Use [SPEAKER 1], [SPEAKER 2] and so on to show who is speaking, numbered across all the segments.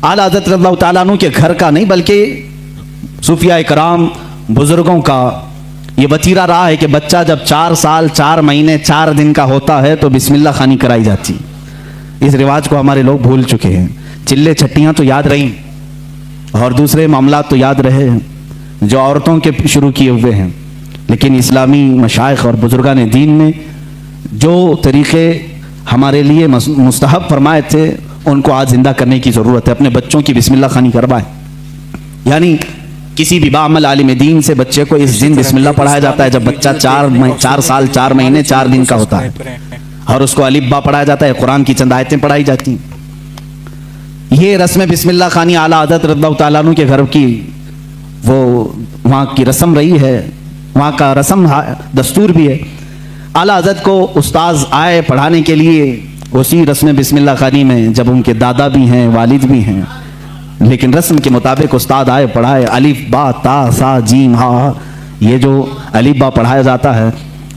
[SPEAKER 1] आला हज़रत रज़ियल्लाहु ताला अन्हु के घर का नहीं बल्कि सूफिया इकराम बुजुर्गों का ये वतीरा रहा है कि बच्चा जब 4 साल 4 महीने 4 दिन का होता है तो बिस्मिल्लाह खानी कराई जाती। इस रिवाज को हमारे लोग भूल चुके हैं। चिल्ले छट्टियाँ तो याद रहीं और दूसरे मामला तो याद रहे जो औरतों के शुरू किए हुए हैं, लेकिन इस्लामी मशाइख और बुजुर्गान दीन ने जो तरीक़े हमारे लिए मुस्तहब फरमाए थे उनको आज ज़िंदा करने की ज़रूरत है। अपने बच्चों की बिस्मिल्लाह खानी करवाएं। यानी किसी भी बाअमल आलिम दीन से बच्चे को इस दिन बिस्मिल्लाह पढ़ाया जाता है जब बच्चा 4 साल 4 महीने 4 दिन का होता है, और उसको अलिफ बा पढ़ाया जाता है, कुरान की चंद आयतें पढ़ाई जाती हैं। ये रस्म बिस्मिल्लाह खानी आला हज़रत रज़ियल्लाहु ताला अन्हु के घर की वो वहाँ की रस्म रही है, वहाँ का रस्म दस्तूर भी है। आला हज़रत को उस्ताद आए पढ़ाने के लिए उसी रस्म बिस्मिल्लाह खानी में, जब उनके दादा भी हैं वालिद भी हैं, लेकिन रस्म के मुताबिक उस्ताद आए पढ़ाए। अलिफ बा ता सा जीम हा, ये जो अलिफ बा पढ़ाया जाता है,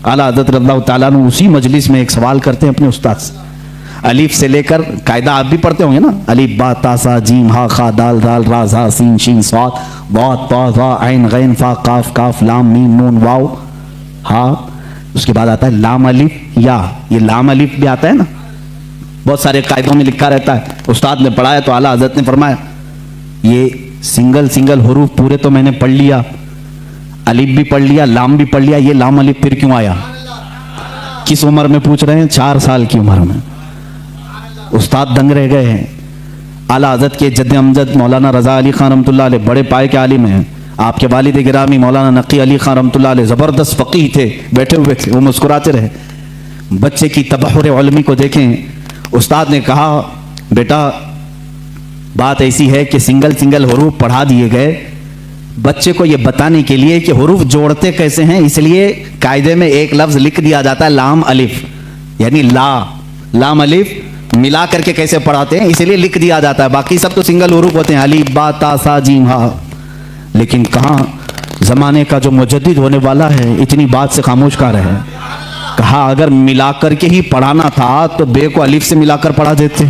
[SPEAKER 1] आला हज़रत रज़ियल्लाहु ताला अन्हु उसी मजलिस में एक सवाल करते हैं अपने उस्ताद से। अलिफ से लेकर कायदा आप भी पढ़ते होंगे ना, अलिफ बा ता सा जीम हा खा दाल दाल रा झा सीन शीन स्वाद वात ता ज़ा ऐन गैन फा काफ काफ लाम मीम नून वाव हा। उसके बाद आता है लाम अलिफ या, ये लाम अलिफ भी आता है ना, बहुत सारे कायदों में लिखा रहता है। उस्ताद ने पढ़ाया तो आला हज़रत ने फरमाया ये सिंगल हुरूफ पूरे तो मैंने पढ़ लिया, अलिफ भी पढ़ लिया, लाम भी पढ़ लिया, ये लाम अलिफ फिर क्यों आया? किस उम्र में पूछ रहे हैं? 4 साल की उम्र में। उस्ताद दंग रह गए हैं। आला हज़रत के जद्द अमजद मौलाना रज़ा अली खान रहमतुल्लाह अलैह बड़े पाए के आलिम हैं। आपके वालिद गिरामी मौलाना नकी अली खान रहमतुल्लाह अलैह ज़बरदस्त फ़क़ीह थे, बैठे हुए थे, वो मुस्कुराते रहे। बच्चे की तबहुर इल्मी को देखें। उस्ताद ने कहा बेटा बात ऐसी है कि सिंगल हुरूफ पढ़ा दिए गए बच्चे को ये बताने के लिए कि हुरूफ जोड़ते कैसे हैं, इसलिए कायदे में एक लफ्ज़ लिख दिया जाता है लाम अलिफ, यानी लाम अलिफ मिला करके कैसे पढ़ाते हैं इसलिए लिख दिया जाता है। बाकी सब तो सिंगल हुरूफ होते हैं, अलिफ बा ता सा जीम हा। लेकिन कहाँ ज़माने का जो मुजद्दिद होने वाला है इतनी बात से खामोश का रहे। कहा अगर मिला करके ही पढ़ाना था तो बे को अलिफ से मिलाकर पढ़ा देते,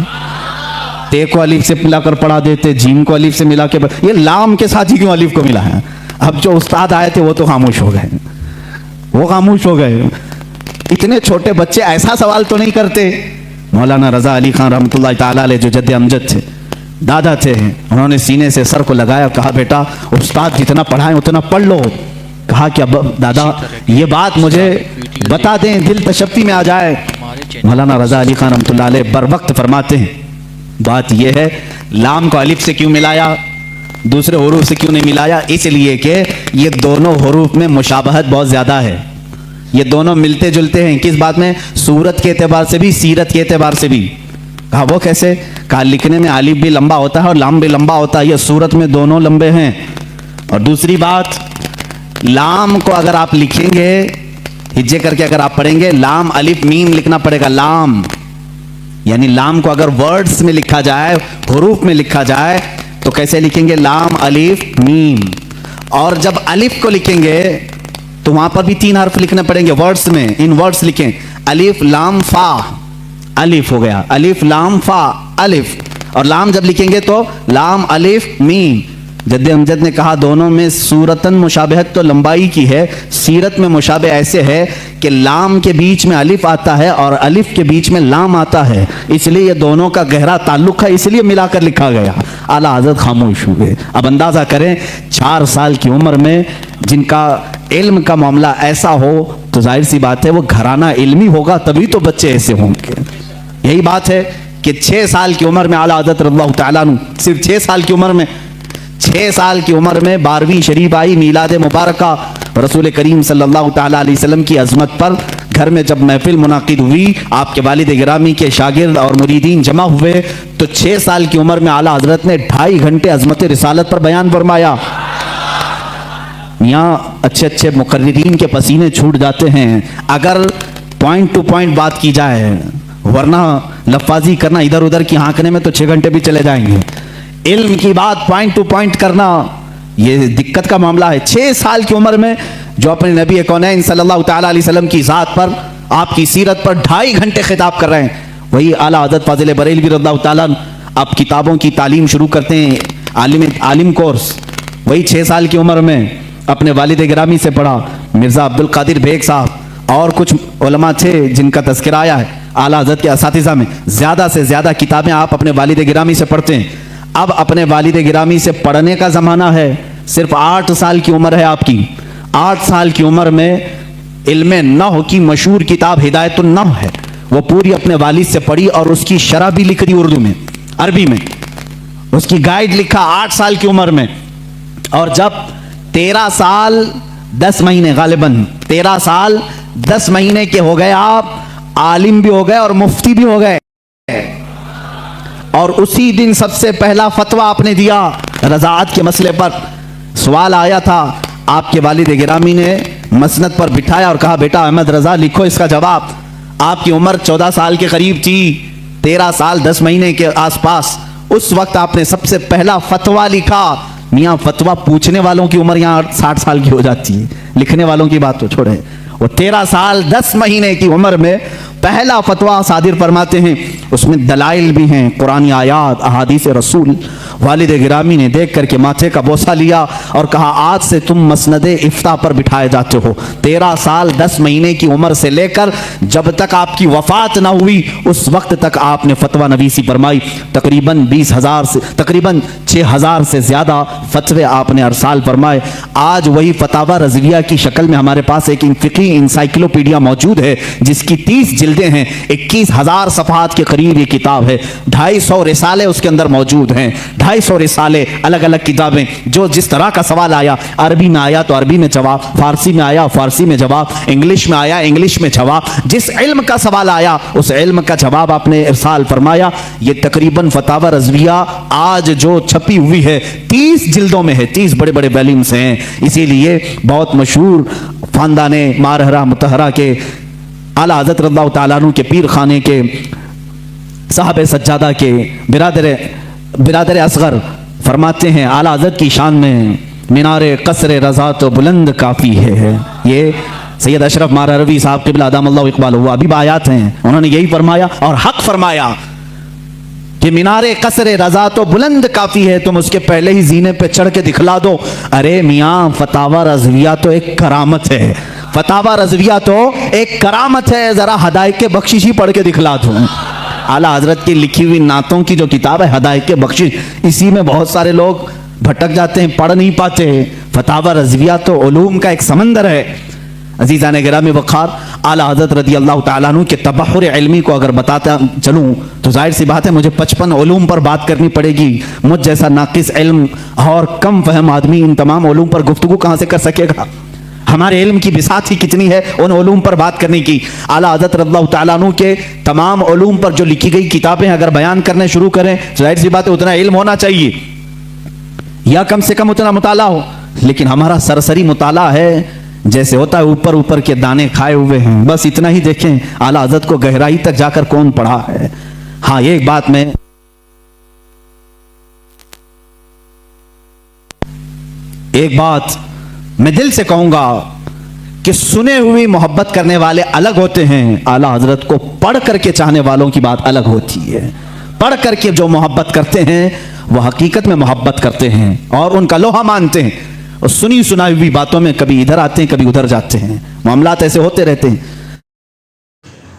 [SPEAKER 1] ते को अलिफ से मिलाकर पढ़ा देते, जीम को अलिफ से मिला के, ये लाम के साथ ही क्यों अलिफ को मिला है? अब जो उस्ताद आए थे वो तो खामोश हो गए, वो खामोश हो गए। इतने छोटे बच्चे ऐसा सवाल तो नहीं करते। मौलाना रज़ा अली खान रहमतुल्लाह ताला अलैह जो जद्द अमजद थे, दादा थे, उन्होंने सीने से सर को लगाया, कहा बेटा उस्ताद जितना पढ़ाएं उतना पढ़ लो। कहा कि अब दादा ये बात मुझे बता दें, दिल तशफ्फी में आ जाए। मौलाना रज़ा अली खान रहमतुल्लाह अलैह बर वक्त फरमाते हैं बात यह है लाम को अलिफ से क्यों मिलाया, दूसरे हुरूफ से क्यों नहीं मिलाया? इसलिए कि ये दोनों हुरूफ में मुशाबहत बहुत ज़्यादा है, ये दोनों मिलते जुलते हैं। किस बात में? सूरत के एतबार से भी, सीरत के एतबार से भी। कहा वो कैसे? कहा लिखने में अलिफ भी लंबा होता है और लाम भी लंबा होता है, ये सूरत में दोनों लंबे हैं। और दूसरी बात, लाम को अगर आप लिखेंगे हिज्जे करके, अगर आप पढ़ेंगे लाम अलिफ मीम लिखना पड़ेगा, लाम यानी लाम को अगर वर्ड्स में लिखा जाए, हुरूफ में लिखा जाए तो कैसे लिखेंगे? लाम अलिफ मीम। और जब अलिफ को लिखेंगे तो वहां पर भी 3 हर्फ लिखने पड़ेंगे वर्ड्स में, इन वर्ड्स लिखें, अलिफ लाम फा, अलिफ हो गया, अलिफ लाम फा अलिफ। और लाम जब लिखेंगे तो लाम अलिफ मीम। जद्द अमजद ने कहा दोनों में सूरतन मुशाबहत तो लंबाई की है, सीरत में मुशाबह ऐसे है कि लाम के बीच में अलिफ आता है और अलिफ के बीच में लाम आता है, इसलिए ये दोनों का गहरा ताल्लुक है, इसलिए मिलाकर लिखा गया। आला हज़रत खामोश हुए। अब अंदाज़ा करें 4 साल की उम्र में जिनका इल्म का मामला ऐसा हो तो जाहिर सी बात है वो घराना इल्मी होगा, तभी तो बच्चे ऐसे होंगे। यही बात है कि 6 साल की उम्र में आला हज़रत रज़ियल्लाहु ताला अन्हु, सिर्फ 6 साल की उम्र में, 6 साल की उम्र में 12वीं शरीफ आई, मीलाद मुबारका रसूल करीम सल्लल्लाहु ताला अलैहि वसल्लम की अज़मत पर। घर में जब महफिल मुनाकिद हुई, आपके वालिद गिरामी के शागिर्द और मुरीदीन जमा हुए, तो 6 साल की उम्र में आला हज़रत ने 2.5 घंटे अज़मत रिसालत पर बयान फरमाया। यहाँ अच्छे मुकर्रिरीन के पसीने छूट जाते हैं अगर पॉइंट टू पॉइंट बात की जाए, वरना लफाजी करना इधर उधर की हाँकने में तो 6 घंटे भी चले जाएंगे। इल्म की बात पॉइंट टू पॉइंट करना ये दिक्कत का मामला है। 6 साल की उम्र में जो अपने नबी कौनैन सल्लल्लाहु ताला अलैहि वसल्लम की ज़ात पर, आपकी सीरत पर 2.5 घंटे खिताब कर रहे हैं, वही आला हज़रत फाज़िल बरेलवी रज़ियल्लाहु ताला अब किताबों की तालीम शुरू करते हैं, आलिम कोर्स। वही 6 साल की उम्र में अपने वालिद गिरामी से पढ़ा, मिर्ज़ा अब्दुल कादिर बेग साहब और कुछ उलमा थे जिनका तज़किरा आया है आला हज़रत के असातिज़ा में। ज़्यादा से ज़्यादा किताबें आप अपने वालिद गिरामी से पढ़ते हैं। अब अपने वालिद गिरामी से पढ़ने का ज़माना है। सिर्फ 8 साल की उम्र है आपकी। 8 साल की उम्र में इल्मे नहव की मशहूर किताब हिदायतुन नहव है, वो पूरी अपने वालिद से पढ़ी और उसकी शरह भी लिख दी उर्दू में, अरबी में, उसकी गाइड लिखा 8 साल की उम्र में। और जब 13 साल 10 महीने, गालिबन 13 साल 10 महीने के हो गए, आप आलिम भी हो गए और मुफ्ती भी हो गए। और उसी दिन सबसे पहला फतवा आपने दिया रज़ाअत के मसले पर। सवाल आया था, आपके वालिद गिरामी ने मसनद पर बिठाया और कहा, बेटा अहमद रज़ा लिखो इसका जवाब। आपकी उम्र 14 साल के करीब थी, 13 साल 10 महीने के आसपास। उस वक्त आपने सबसे पहला फतवा लिखा। मियाँ फतवा पूछने वालों की उम्र यहाँ 60 साल की हो जाती है, लिखने वालों की बात तो छोड़े। वो 13 साल 10 महीने की उम्र में पहला फतवा सादिर फरमाते हैं। उसमें दलाइल भी हैं, कुरानी आयात, अहादीस रसूल। वालिद गिरामी ने देख करके माथे का बोसा लिया और कहा, आज से तुम मसनद इफ्ता पर बिठाए जाते हो। 13 साल 10 महीने की उम्र से लेकर जब तक आपकी वफात ना हुई उस वक्त तक आपने फतवा नवीसी फरमाई। तकरीबन 20,000 से तकरीबन 6,000 से ज़्यादा फतवे आपने अरसाल फरमाए। आज वही फतावा रज़विया की शक्ल में हमारे पास एक फ़िक़ही इंसाइक्लोपीडिया मौजूद है जिसकी 30 जिल्दें हैं, 21,000 सफ़हात के करीब ये किताब है। 250 रिसाले उसके अंदर मौजूद हैं, 250 रिसाले, अलग अलग किताबें। जो जिस तरह का सवाल आया, अरबी में आया तो अरबी में जवाब, फारसी में आया फारसी में जवाब, इंग्लिश में आया इंग्लिश में जवाब। जिस इल्म का सवाल आया उस इल्म का जवाब आपने इरसाल फरमाया। ये तकरीबन फतावा रज़विया आज जो छपी हुई है 30 जिल्दों में है, 30 बड़े बड़े वॉल्यूम्स हैं। इसीलिए बहुत मशहूर ख़ानदाने मारहरा मुतहरा के आला हज़रत रज़ियल्लाहु ताला अन्हु के पीर खाने के साहब सज्जादा के बिरादर असगर फरमाते हैं, आला हज़रत की शान में मीनारे कसरे रज़ा तो बुलंद काफ़ी है। ये सैयद अशरफ मारहरवी साहब क़िबला अदामल्लाहु इक़बालहु अभी बायात हैं, उन्होंने यही फरमाया और हक फरमाया कि मीनारे कसरे रज़ा तो बुलंद काफ़ी है, तुम उसके पहले ही जीने पे चढ़ के दिखला दो। अरे मियाँ फतावा रज़विया तो एक करामत है, फतावा रज़विया तो एक करामत है, ज़रा हदायक़ बख्शिश ही पढ़ के दिखला दूँ। आला हज़रत की लिखी हुई नातों की जो किताब है हदायक़ बख्शिश, इसी में बहुत सारे लोग भटक जाते हैं, पढ़ नहीं पाते हैं। फतावा रज़विया तो उलूम का एक समंदर है। अज़ीज़ान गिरामी वक़ार, आला हज़रत रज़ियल्लाहु ताला अन्हु के तबहुर इल्मी को अगर बताता चलूँ तो जाहिर सी बात है मुझे 55 उलूम पर बात करनी पड़ेगी। मुझ जैसा नाक़िस इल्म और कम फहम आदमी इन तमाम उलूम पर गुफ्तगू कहाँ से कर सकेगा। हमारे इल्म की बिसात ही कितनी है उन उलूम पर बात करने की। आला हज़रत रज़ियल्लाहु ताला अन्हु के तमाम उलूम पर जो लिखी गई किताबें अगर बयान करने शुरू करें तो जाहिर सी बात है उतना इल्म होना चाहिए या कम से कम उतना मुताला हो। लेकिन हमारा सरसरी मुताला है, जैसे होता है ऊपर ऊपर के दाने खाए हुए हैं, बस इतना ही देखें। आला हज़रत को गहराई तक जाकर कौन पढ़ा है। हाँ, एक बात मैं दिल से कहूंगा कि सुने हुई मोहब्बत करने वाले अलग होते हैं, आला हज़रत को पढ़ करके चाहने वालों की बात अलग होती है। पढ़ करके जो मोहब्बत करते हैं वह हकीकत में मोहब्बत करते हैं और उनका लोहा मानते हैं। और सुनी सुनाई हुई बातों में कभी इधर आते हैं कभी उधर जाते हैं, मामलात ऐसे होते रहते हैं।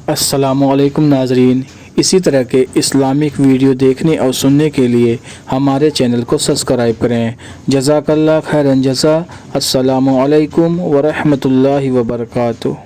[SPEAKER 2] अस्सलामु अलैकुम नाज़रीन, इसी तरह के इस्लामिक वीडियो देखने और सुनने के लिए हमारे चैनल को सब्सक्राइब करें। जज़ाकल्लाह खैरन जज़ा। अस्सलामु अलैकुम व रहमतुल्लाहि व बरकातुहू।